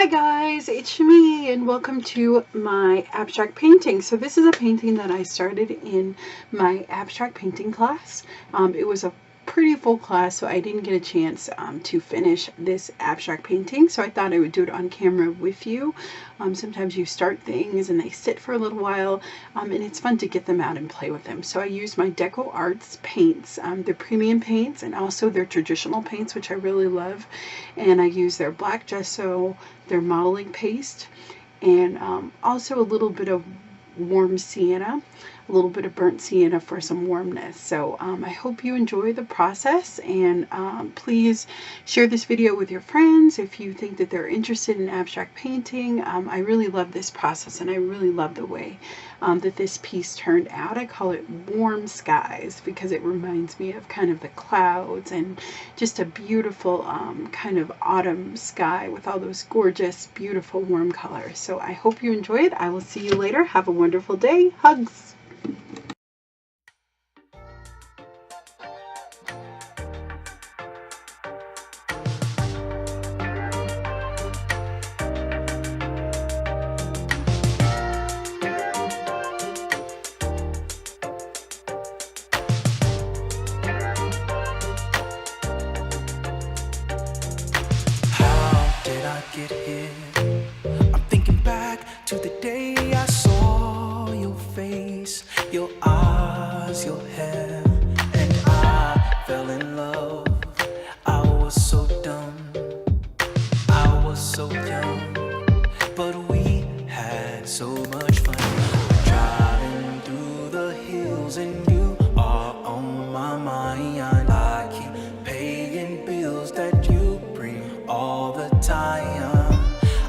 Hi guys, it's me and welcome to my abstract painting. So this is a painting that I started in my abstract painting class. It was a pretty full class, so I didn't get a chance to finish this abstract painting. So I thought I would do it on camera with you. Sometimes you start things and they sit for a little while, and it's fun to get them out and play with them. So I used my Deco Arts paints, their premium paints and also their traditional paints, which I really love. And I used their black gesso, their modeling paste, and also a little bit of warm sienna, a little bit of burnt sienna for some warmness. So I hope you enjoy the process, and please share this video with your friends if you think that they're interested in abstract painting. I really love this process, and I really love the way that this piece turned out. I call it Warm Skies because it reminds me of kind of the clouds and just a beautiful kind of autumn sky with all those gorgeous, beautiful, warm colors. So I hope you enjoy it. I will see you later. Have a wonderful day. Hugs. Get here. I'm thinking back to the day I saw your face, your eyes, your hair, and I fell in love. I was so dumb, I was so young, but we had so much fun. Driving through the hills and you are on my mind. I keep paying bills that you bring all the time.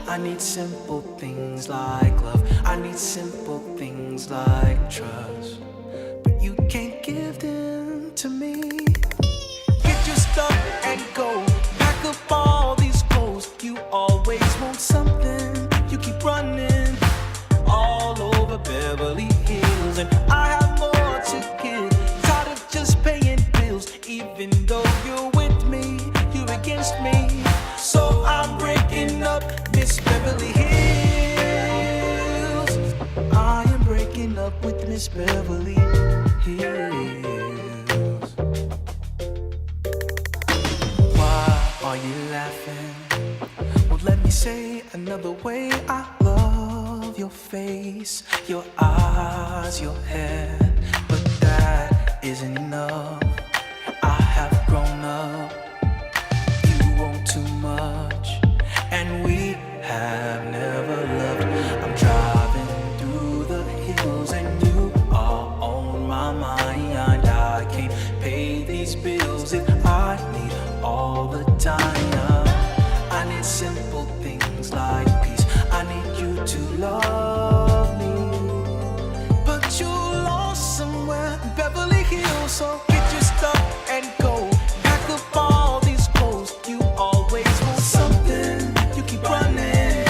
I need simple things like love, I need simple things like trust, but you can't give them to me. Get your stuff and go, pack up all these clothes. You always want something, you keep running all over Beverly Hills, and I have more to give. Tired of just paying bills, even though you're with me, you're against me. So I'm breaking up Miss Beverly Hills. I am breaking up with Miss Beverly Hills. Why are you laughing? Well, let me say another way. I love your face, your eyes, your hair, but that isn't enough. I have grown up, you want too much, and we have never loved. I'm driving through the hills and you are on my mind. I can't pay these bills that I need all the time. I need simple things like peace. I need you to love me, but you lost somewhere in Beverly Hills. So get your stuff and go, pack up all these clothes. You always want something, you keep running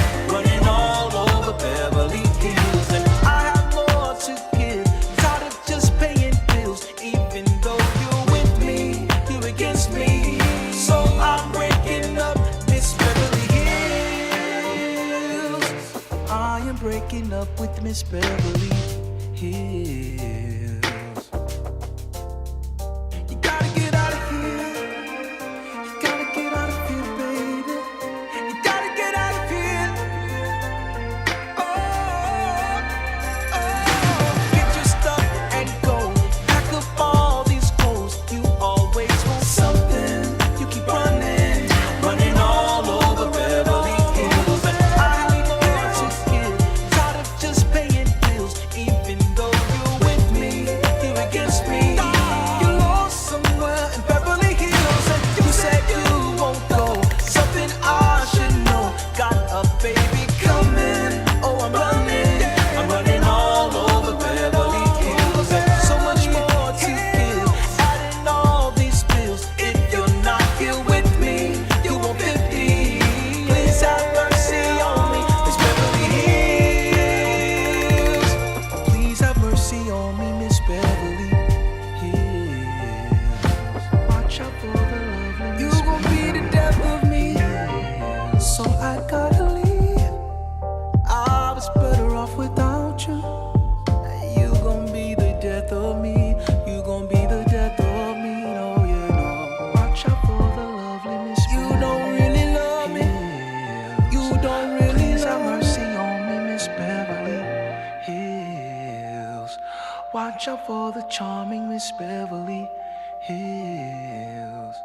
all over Beverly Hills, and I have more to give. Tired of just paying bills, even though you're with me, you're against me. So I'm breaking up Miss Beverly Hills. I am breaking up with Miss Beverly Hills. You gotta get out of here. You gotta get out of here, baby. You gotta get out of here. Get your stuff and go. Pack up all these clothes. You always want something. You keep running all over Beverly Hills, and I need more to give. Tired of just paying bills, even though you're with me, don't really have mercy on me, Miss Beverly Hills. Watch out for the charming Miss Beverly Hills.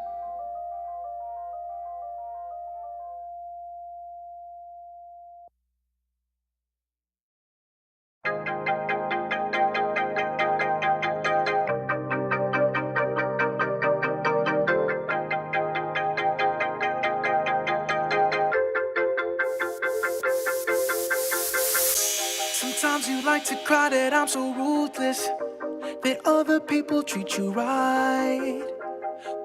Sometimes you like to cry that I'm so ruthless, that other people treat you right.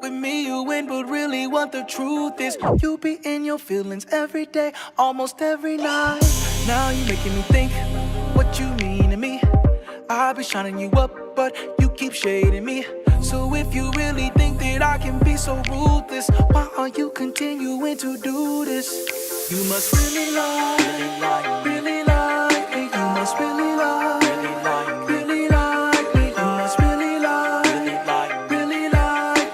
With me you win, but really what the truth is, you be in your feelings every day, almost every night. Now you making me think what you mean to me. I be shining you up, but you keep shading me. So if you really think that I can be so ruthless, why are you continuing to do this? You must really like me. You must really like me. Really like me. You must really like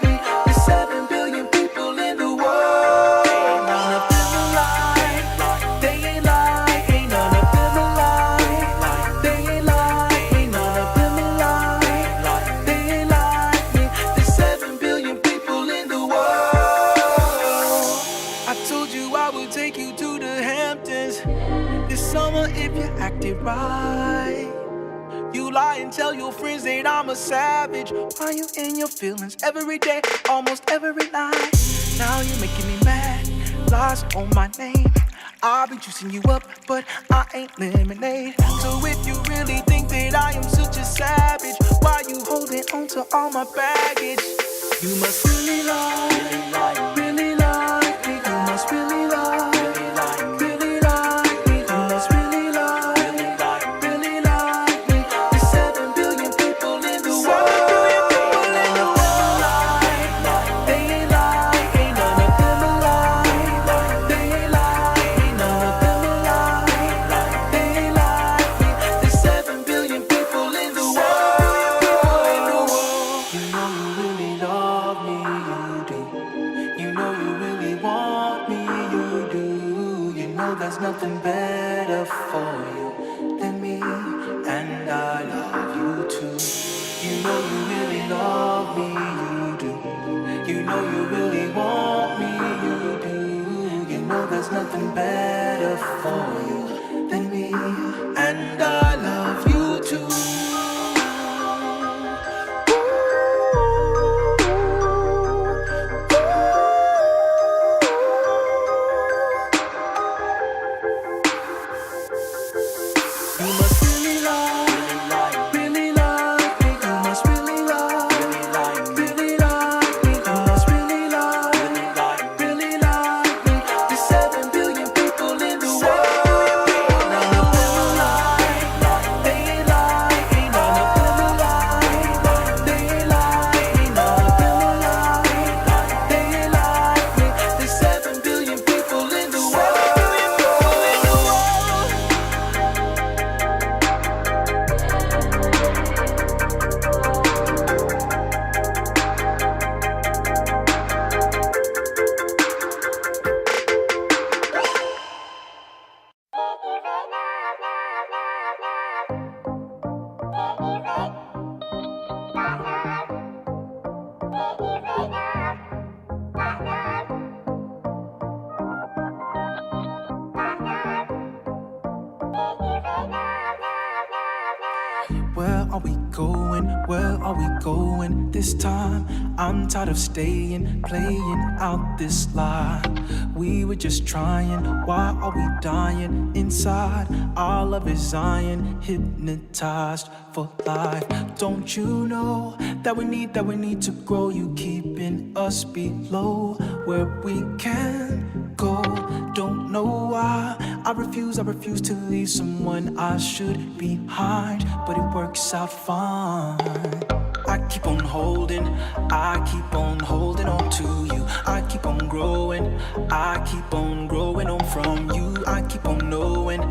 me. There's 7 billion people in the world. None of them alike. They ain't like. Ain't none of them alike. They ain't like. Ain't none of them alike. They ain't like me. There's 7 billion people in the world. I told you I would take you to the Hamptons this summer if you acted right. You lie and tell your friends that I'm a savage. Why you in your feelings every day, almost every night? Now you're making me mad, lies on my name. I'll be juicing you up, but I ain't lemonade. So if you really think that I am such a savage, why you holding on to all my baggage? You must really like me. You must really like me. Really like me. You must really like me. Really like me. There's 7 billion people in the world. None of them alike. They ain't like. Ain't none of them alike. They ain't like. Ain't none of them alike. They ain't like me. There's 7 billion people in the world. You know you really love me, you do. You know you really want me, you do. You know there's nothing better for you than me, and I love you too. You know you really love me, you do. You know you really want me, you do. You know there's nothing better for you than me, and I love you too. You must really like, really like me. You must really like, really like me. You must really like, really like me. There's 7 billion people in the world. None of them alike. They ain't like. Ain't none of them alike. They ain't like. Ain't none of them alike. They ain't like me. There's 7 billion people in the world. Where are we going? Where are we going this time? I'm tired of staying, playing out this lie. We were just trying, why are we dying inside? Our love is iron, hypnotized for life. Don't you know that we need to grow? You keeping us below where we can go. Don't know why I refuse to leave someone I should behind, but it works out fine. I keep on holding on to you. I keep on growing on from you. I keep on knowing,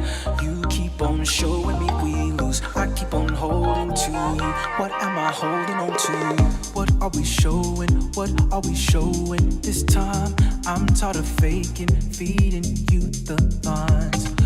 you keep on showing me we lose. I keep on holding to What am I holding on to? What are we showing? What are we showing? This time I'm tired of faking, feeding you the lines.